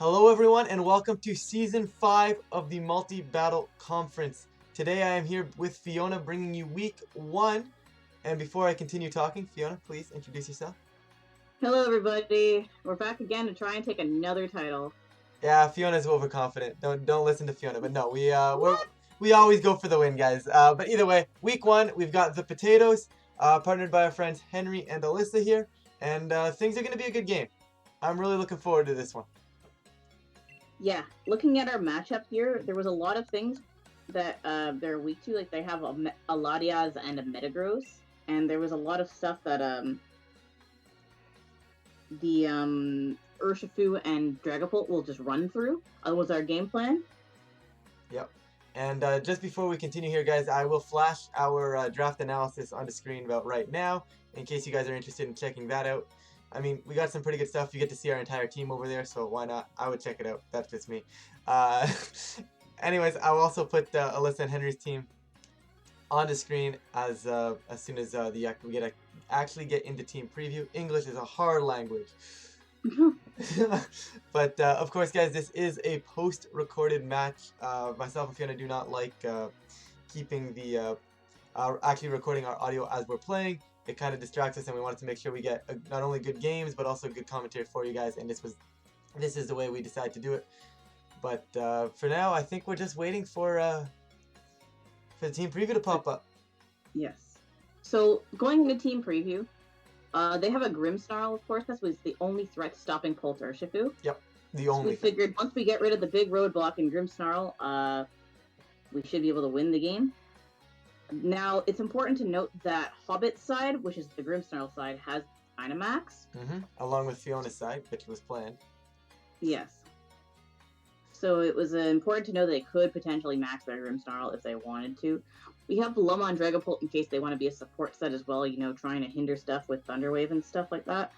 Hello everyone and welcome to Season 5 of the Multi-Battle Conference. Today I am here with Fiona bringing you Week 1. And before I continue talking, Fiona, please introduce yourself. Hello everybody, we're back again to try and take another title. Yeah, Fiona's overconfident. Don't listen to Fiona, but no, we always go for the win, guys. But either way, Week 1, we've got the Potatoes, partnered by our friends Henry and Alyssa here, and things are going to be a good game. I'm really looking forward to this one. Yeah, looking at our matchup here, there was a lot of things that they're weak to. Like they have a Latias and a Metagross, and there was a lot of stuff that the Urshifu and Dragapult will just run through. Was our game plan. Yep. And just before we continue here, guys, I will flash our draft analysis on the screen about right now, in case you guys are interested in checking that out. I mean, we got some pretty good stuff. You get to see our entire team over there, so why not? I would check it out. That's just me. Anyways, I'll also put Alyssa and Henry's team on the screen as soon as we actually get into team preview. English is a hard language. But of course, guys, this is a post-recorded match. Myself and Fiona do not like keeping the actually recording our audio as we're playing. It kind of distracts us, and we wanted to make sure we get not only good games but also good commentary for you guys. And this is the way we decided to do it. But for now, I think we're just waiting for the team preview to pop up. Yes. So going into team preview, they have a Grimmsnarl, of course. That was the only threat stopping Pult Urshifu. Yep, the only. So we figured once we get rid of the big roadblock in Grimmsnarl, we should be able to win the game. Now, it's important to note that Hobbit's side, which is the Grimmsnarl side, has Dynamax. Along with Fiona's side, which was planned. Yes. So it was important to know they could potentially max their Grimmsnarl if they wanted to. We have Luma and Dragapult in case they want to be a support set as well, trying to hinder stuff with Thunderwave and stuff like that.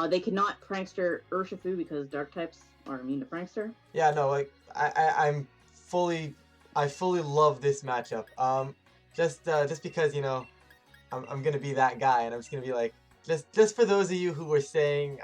They cannot Prankster Urshifu because Dark types are immune to Prankster. Yeah, no, like, I fully love this matchup. Just because, I'm gonna be that guy, and I'm just gonna be like, just for those of you who were saying,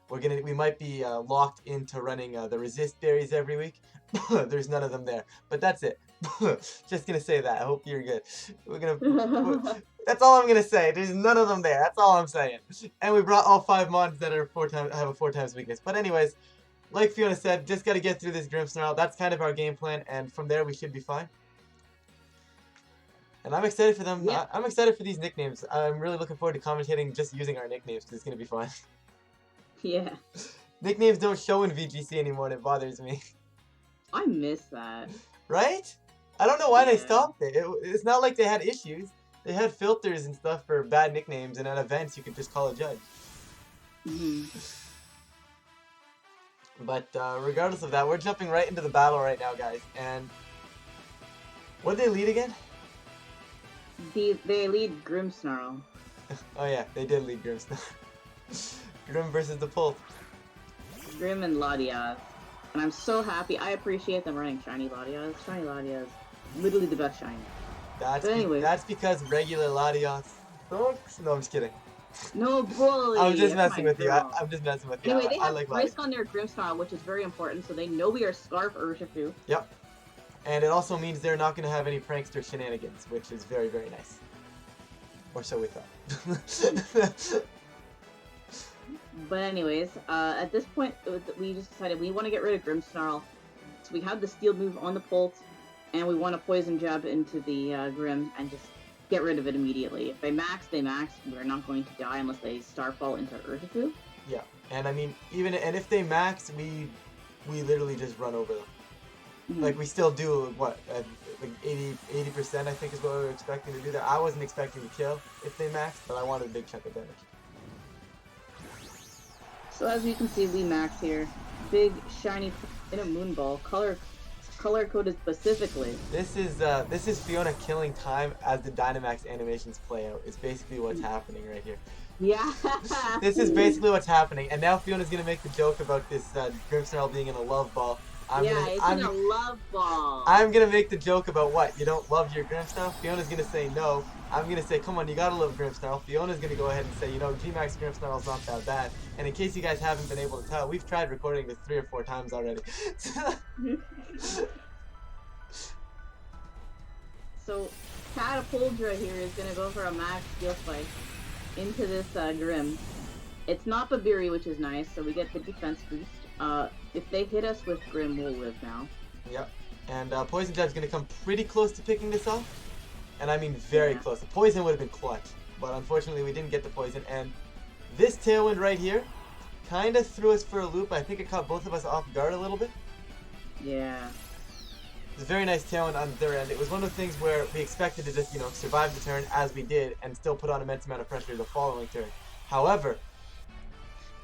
we might be locked into running the resist berries every week. There's none of them there, but that's it. Just gonna say that. I hope you're good. That's all I'm gonna say. There's none of them there. That's all I'm saying. And we brought all 5 mods that are have a 4 times weakness. But anyways, like Fiona said, just gotta get through this Grimmsnarl. That's kind of our game plan, and from there we should be fine. And I'm excited for them. Yeah. I'm excited for these nicknames. I'm really looking forward to commentating just using our nicknames because it's going to be fun. Yeah. Nicknames don't show in VGC anymore and it bothers me. I miss that. Right? I don't know why they stopped it. It's not like they had issues. They had filters and stuff for bad nicknames, and at events you could just call a judge. But regardless of that, we're jumping right into the battle right now, guys. And what did they lead again? They lead Grimmsnarl. Oh yeah, they did lead Grimmsnarl. Grimm versus the Pult. Grimm and Latias. And I'm so happy. I appreciate them running shiny Latias. Shiny Latias. Literally the best shiny. That's because regular Latias sucks. No, I'm just kidding. No bully. I'm just messing with you. I'm just messing with you. Anyway, they have like Risk on their Grimmsnarl, which is very important, so they know we are Scarf Urshifu. Yep. And it also means they're not going to have any prankster shenanigans, which is very, very nice. Or so we thought. But anyways, at this point, we just decided we want to get rid of Grimmsnarl. So we have the Steel move on the Pult, and we want to Poison Jab into the Grimm and just get rid of it immediately. If they max, they max. We're not going to die unless they Starfall into Urshifu. Yeah, and I mean, if they max, we literally just run over them. Like, we still do, what, like 80% I think is what we were expecting to do there. I wasn't expecting to kill if they max, but I wanted a big chunk of damage. So as you can see, we max here. Big, shiny, in a Moonball. Color coded specifically. This is Fiona killing time as the Dynamax animations play out. It's basically what's happening right here. Yeah. This is basically what's happening. And now Fiona's going to make the joke about this Grimmsnarl being in a love ball. It's in a love ball. I'm going to make the joke about what? You don't love your Grimmsnarl? Fiona's going to say no. I'm going to say, come on, you got to love Grimmsnarl. Fiona's going to go ahead and say, you know, G-Max Grimmsnarl's not that bad. And in case you guys haven't been able to tell, we've tried recording this 3 or 4 times already. So, Catapuldra here is going to go for a max steel spike into this Grim. It's not Babiri, which is nice, so we get the defense boost. If they hit us with Grim, we'll live now. Yep. And Poison Jab's going to come pretty close to picking this off. And I mean very close. The Poison would have been clutch. But unfortunately, we didn't get the Poison. And this Tailwind right here kind of threw us for a loop. I think it caught both of us off guard a little bit. Yeah. It was a very nice Tailwind on their end. It was one of the things where we expected to just, you know, survive the turn as we did and still put on immense amount of pressure the following turn. However,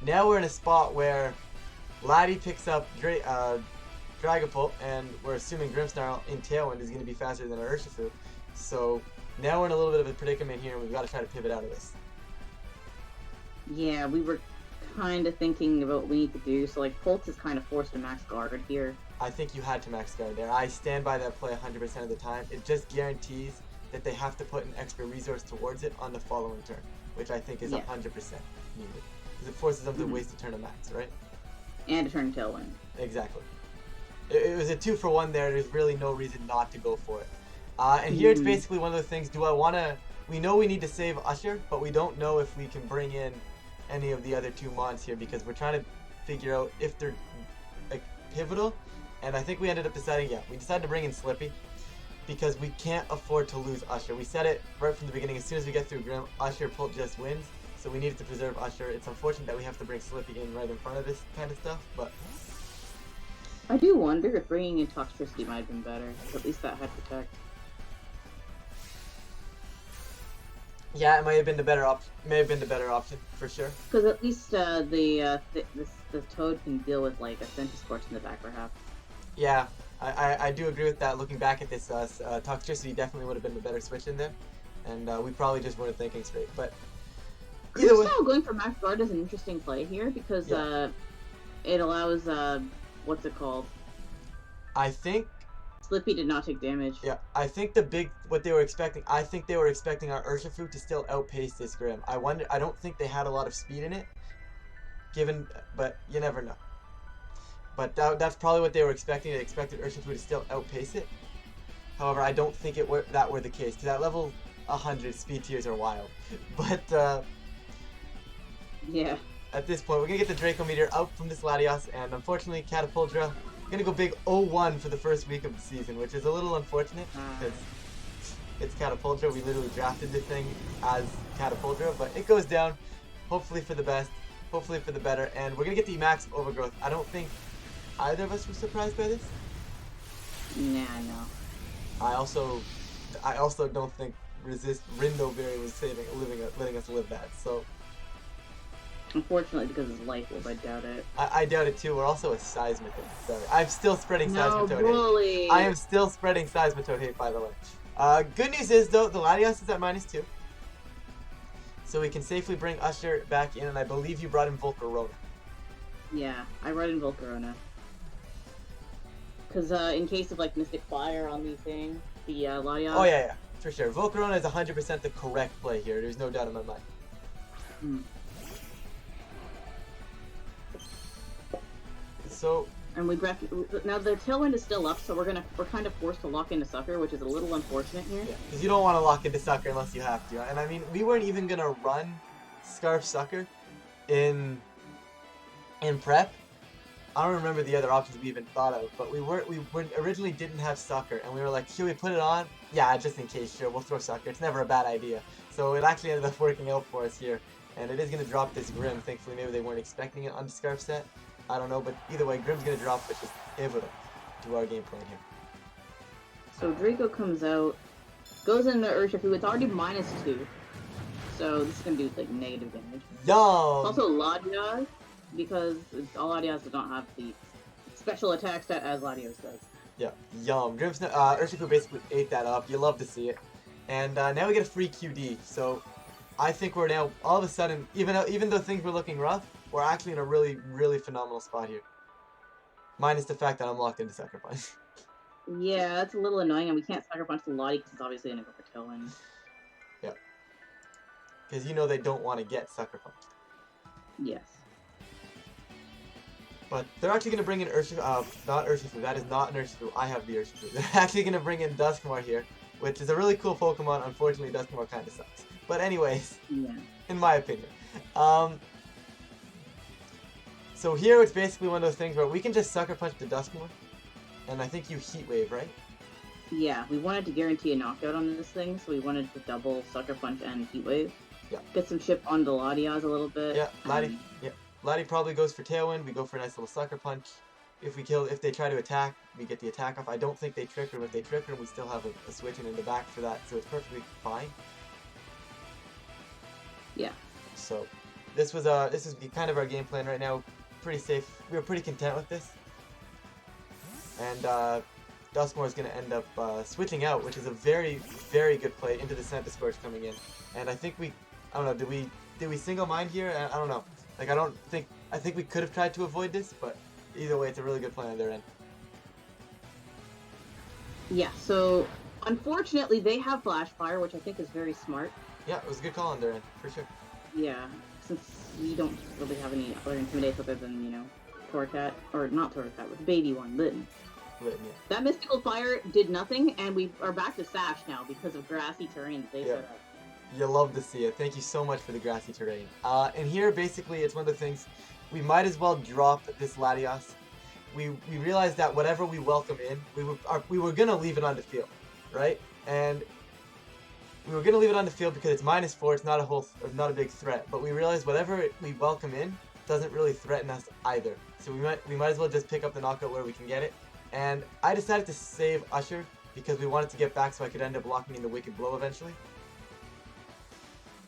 now we're in a spot where Laddie picks up Dragapult, and we're assuming Grimmsnarl in Tailwind is going to be faster than our Urshifu. So now we're in a little bit of a predicament here, and we've got to try to pivot out of this. Yeah, we were kind of thinking about what we need to do. So, like, Pulse is kind of forced to max guard here. I think you had to max guard there. I stand by that play 100% of the time. It just guarantees that they have to put an extra resource towards it on the following turn, which I think is 100% needed. Because it forces them to waste a turn of max, right? And a turn Tailwind. Exactly. It was a 2-for-1 there. There's really no reason not to go for it. And here it's basically one of those things, do I want to... We know we need to save Usher, but we don't know if we can bring in any of the other 2 mons here because we're trying to figure out if they're like pivotal. And I think we ended up deciding, we decided to bring in Slippy because we can't afford to lose Usher. We said it right from the beginning. As soon as we get through Grim, Usher Pult just wins. So we needed to preserve Usher. It's unfortunate that we have to bring Slippy in right in front of this kind of stuff, but... I do wonder if bringing in Toxtricity might have been better. At least that had Protect. Yeah, it might have been the better option. For sure. Because at least the Toad can deal with like a Centiskorch in the back, perhaps. Yeah, I do agree with that. Looking back at this, Toxtricity definitely would have been the better switch in there, and we probably just weren't thinking straight. But either way, going for max guard is an interesting play here because it allows what's it called? I think Slippy did not take damage. Yeah, I think what they were expecting. I think they were expecting our Urshifu to still outpace this Grim. I don't think they had a lot of speed in it, but you never know. But that's probably what they were expecting. They expected Urshifu to still outpace it. However, I don't think that were the case because at level 100, speed tiers are wild. But yeah. At this point, we're gonna get the Draco Meteor out from this Latios, and unfortunately, Catapuldra gonna go big 0-1 for the first week of the season, which is a little unfortunate because it's Catapuldra. We literally drafted this thing as Catapuldra, but it goes down. Hopefully for the best, hopefully for the better, and we're gonna get the max overgrowth. I don't think either of us were surprised by this. Nah, no. I also don't think Rindoberry was letting us live that. So. Unfortunately, because his life will, I doubt it. I doubt it too. We're also a Seismitoad. Sorry. I'm still spreading Seismitoad bully. hate. I am still spreading Seismitoad hate, by the way. Good news is, though, the Latios is at -2. So we can safely bring Usher back in, and I believe you brought in Volcarona. Yeah, I brought in Volcarona. Because in case of, like, Mystic Fire on the thing, the Latios... Oh, yeah, for sure. Volcarona is 100% the correct play here. There's no doubt in my mind. So, and now the Tailwind is still up, so we're kind of forced to lock into Sucker, which is a little unfortunate here. Yeah, because you don't want to lock into Sucker unless you have to. And I mean, we weren't even gonna run Scarf Sucker in prep. I don't remember the other options we even thought of, but we originally didn't have Sucker, and we were like, should we put it on? Yeah, just in case, sure, we'll throw Sucker. It's never a bad idea. So it actually ended up working out for us here, and it is gonna drop this Grim. Thankfully, maybe they weren't expecting it on the Scarf set. I don't know, but either way, Grim's gonna drop, which is pivotal to our game plan here. So Draco comes out, goes into Urshifu. It's already -2, so this is gonna do like negative damage. Yum! It's also Latios, because all Latios do not have the special attack stat as Latios does. Yeah, yum. Urshifu basically ate that up. You love to see it. And now we get a free QD, so I think we're now, all of a sudden, even though things were looking rough, we're actually in a really, really phenomenal spot here. Minus the fact that I'm locked into Sucker Punch. Yeah, that's a little annoying, and we can't Sucker Punch the Lottie because it's obviously going to go for Tailwind. because you know they don't want to get Sucker Punch. Yes. But they're actually going to bring in not Urshifu, that is not an Urshifu, I have the Urshifu. They're actually going to bring in Dusknoir here, which is a really cool Pokemon. Unfortunately, Dusknoir kind of sucks. But anyways, Yeah. in my opinion. So here it's basically one of those things where we can just Sucker Punch the Dusknoir, and I think you Heat Wave, right? Yeah, we wanted to guarantee a knockout on this thing, so we wanted to double Sucker Punch and Heat Wave. Yeah. Get some chip on the Latias a little bit. Yeah, Lati probably goes for Tailwind. We go for a nice little Sucker Punch. If they try to attack, we get the attack off. I don't think they trick her. If they trick her, we still have a switch in the back for that, so it's perfectly fine. Yeah. So this is kind of our game plan right now. Pretty safe. We were pretty content with this. And Dusknoir is going to end up switching out, which is a very, very good play into the Centiskorch coming in. And I think I don't know, did we single mind here? I don't know. Like, I think we could have tried to avoid this, but either way, it's a really good play on their end. Yeah, so unfortunately they have Flash Fire, which I think is very smart. Yeah, it was a good call on their end, for sure. Yeah, since we don't really have any other Intimidates other than, you know, Torracat, or not Torracat, but the baby one, Litten. Litten, yeah. That Mystical Fire did nothing, and we are back to Sash now because of grassy terrain that they set up. You love to see it. Thank you so much for the grassy terrain. And here, basically, it's one of the things, we might as well drop this Latias. We realized that whatever we welcome in, we were going to leave it on the field, right? And we were going to leave it on the field because it's -4, it's not a big threat. But we realized whatever we welcome in doesn't really threaten us either. So we might as well just pick up the knockout where we can get it. And I decided to save Usher because we wanted to get back so I could end up locking in the Wicked Blow eventually.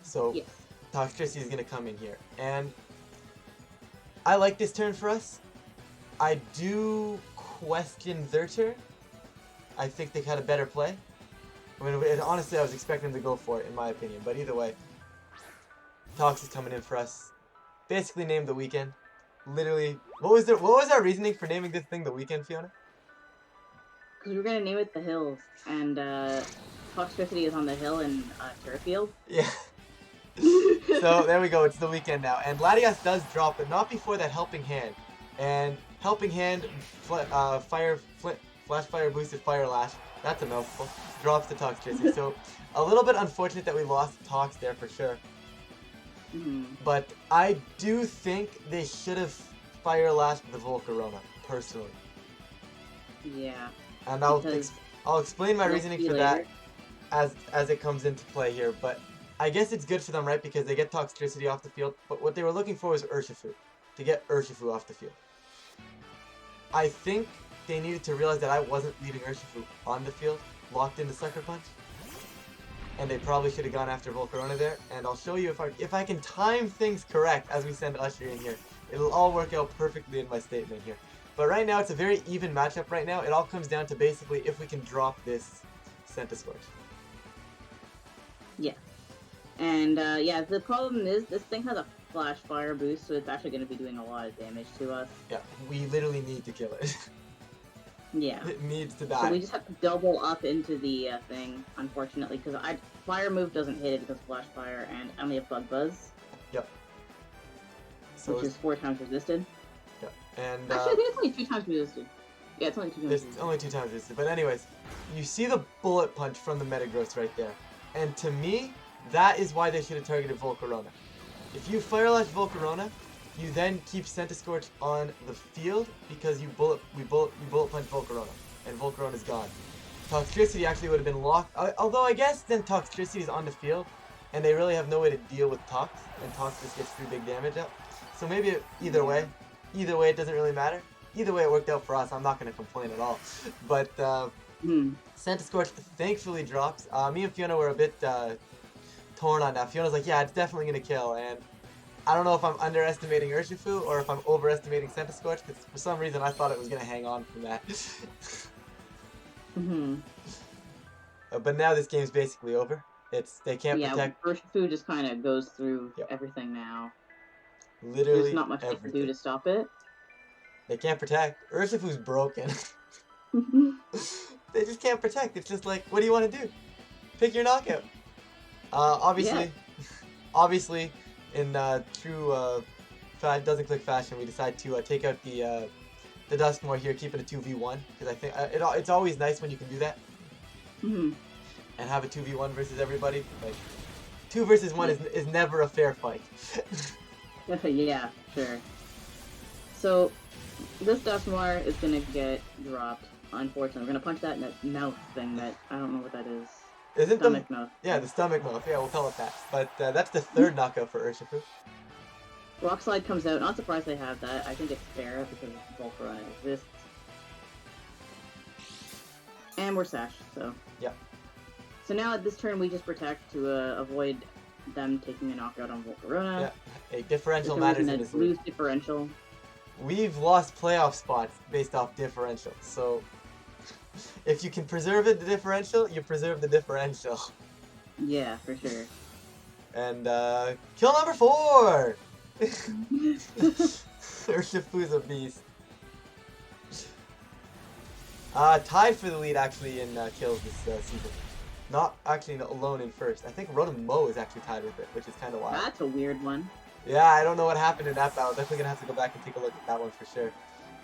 So, yes. Toxtricity is going to come in here. And I like this turn for us. I do question their turn. I think they had a better play. I mean, honestly, I was expecting them to go for it, in my opinion. But either way, Tox is coming in for us. Basically named the Weekend. Literally, what was our reasoning for naming this thing the Weekend, Fiona? Because we were going to name it the Hills. And Toxtricity is on the hill in Turfield. Yeah. So there we go, it's the Weekend now. And Latias does drop, but not before that Helping Hand. And Helping Hand, Flash Fire boosted Fire Lash, that's a mouthful, drops the Toxtricity. So a little bit unfortunate that we lost Tox there for sure. But I do think they should have Fire Lashed the Volcarona, personally. Yeah. And I'll explain my reasoning for that as it comes into play here, but I guess it's good for them, right? Because they get Toxtricity off the field. But what they were looking for was Urshifu. To get Urshifu off the field. I think they needed to realize that I wasn't leaving Urshifu on the field, locked into Sucker Punch. And they probably should have gone after Volcarona there. And I'll show you if I can time things correct as we send Usher in here. It'll all work out perfectly in my statement here. But right now, it's a very even matchup right now. It all comes down to basically if we can drop this Centiskorch. Yeah. And, yeah, the problem is this thing has a Flash Fire boost, so it's actually going to be doing a lot of damage to us. Yeah, we literally need to kill it. Yeah. It needs to die. So we just have to double up into the thing, unfortunately, because Fire move doesn't hit it because of Flash Fire, and I only have Bug Buzz. Yep. So which is 4 times resisted. Yep. And, actually, I think it's only 2 times resisted. Yeah, it's only 2 times resisted. It's only 2 times resisted. But anyways, you see the Bullet Punch from the Metagross right there. And to me, that is why they should have targeted Volcarona. If you Fire Lash Volcarona, you then keep Centiskorch on the field because you bullet punch Volcarona, and Volcarona's gone. Toxtricity actually would have been locked, although I guess then Toxtricity is on the field, and they really have no way to deal with Tox, and Tox just gets 3 big damage up. So maybe either way it doesn't really matter. Either way it worked out for us, I'm not going to complain at all. But Centiskorch thankfully drops. Me and Fiona were a bit torn on that. Fiona's like, yeah, it's definitely going to kill, and I don't know if I'm underestimating Urshifu or if I'm overestimating Centiskorch, because for some reason I thought it was going to hang on from that. But now this game's basically over. They can't protect. Yeah, Urshifu just kind of goes through everything now. Literally There's not much they can do to stop it. They can't protect. Urshifu's broken. They just can't protect. It's just like, what do you want to do? Pick your knockout. Obviously, obviously, in true doesn't click fashion, we decide to take out the Duskmore here, keep it a 2v1 because I think it's always nice when you can do that Hmm. and have a 2v1 versus everybody. Like 2 versus 1 is never a fair fight. Yeah, sure. So this Duskmore is gonna get dropped. Unfortunately, we're gonna punch that mouth thing that I don't know what that is. Isn't Stomach the mouth. yeah the stomach mouth? Yeah, we'll call it that. But that's the third knockout for Urshifu. Rock Slide comes out. Not surprised they have that. I think it's fair because Volcarona exists. And we're Sash, so. Yep. So now at this turn we just protect to avoid them taking a knockout on Volcarona. Yeah, a differential matters in this lose league. differential. We've lost playoff spots based off differential, so if you can preserve the differential, you preserve the differential. Yeah, for sure. And kill number 4! Urshifu's a beast. Tied for the lead actually in kills this season. Not actually alone in first. I think Mo is actually tied with it, which is kind of wild. That's a weird one. Yeah, I don't know what happened in that battle. Definitely gonna have to go back and take a look at that one for sure.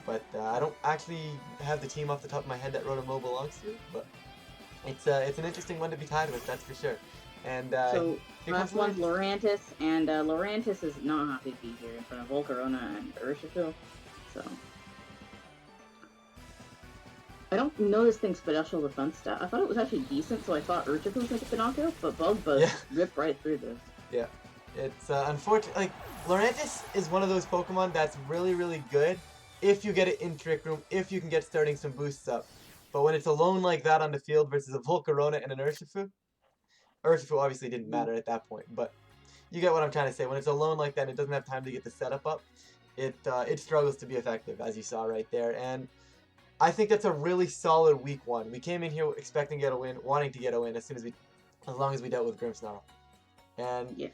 But I don't actually have the team off the top of my head that Mo belongs to. But it's an interesting one to be tied with, that's for sure. And so last one's Lurantis, and Lurantis is not happy to be here in front of Volcarona and Urshifu. So I don't know this thing's special defense stat. I thought it was actually decent, so I thought Urshifu was gonna get the knockout, but Bug Buzz ripped right through this. Yeah. It's unfortunate. Like, Lurantis is one of those Pokemon that's really, really good if you get it in Trick Room, if you can get starting some boosts up. But when it's alone like that on the field versus a Volcarona and an Urshifu obviously didn't matter at that point, but you get what I'm trying to say. When it's alone like that and it doesn't have time to get the setup up, it struggles to be effective, as you saw right there. And I think that's a really solid week 1. We came in here expecting to get a win, wanting to get a win as long as we dealt with Grimmsnarl. And yeah.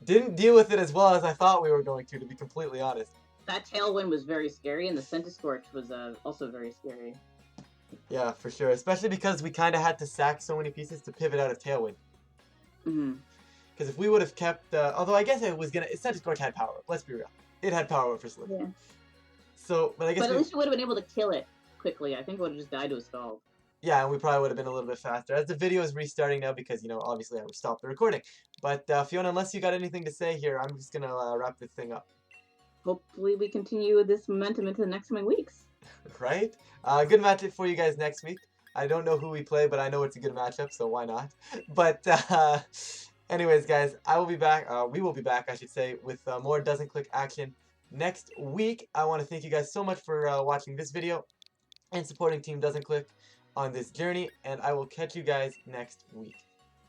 Didn't deal with it as well as I thought we were going to be completely honest. That Tailwind was very scary, and the Centiskorch was also very scary. Yeah, for sure. Especially because we kind of had to sack so many pieces to pivot out of Tailwind. Mm-hmm. Because if we would have kept... although I guess Centiskorch had power up. Let's be real. It had power up for Slip. Yeah. So, but I guess... But at least we would have been able to kill it quickly. I think it would have just died to a stall. Yeah, and we probably would have been a little bit faster. As the video is restarting now because, obviously I stopped the recording. But, Fiona, unless you got anything to say here, I'm just going to wrap this thing up. Hopefully we continue with this momentum into the next coming weeks. Right? Good matchup for you guys next week. I don't know who we play, but I know it's a good matchup, so why not? But, anyways, guys, I will be back. We will be back, I should say, with more Doesn't Click action next week. I want to thank you guys so much for watching this video and supporting Team Doesn't Click on this journey, and I will catch you guys next week.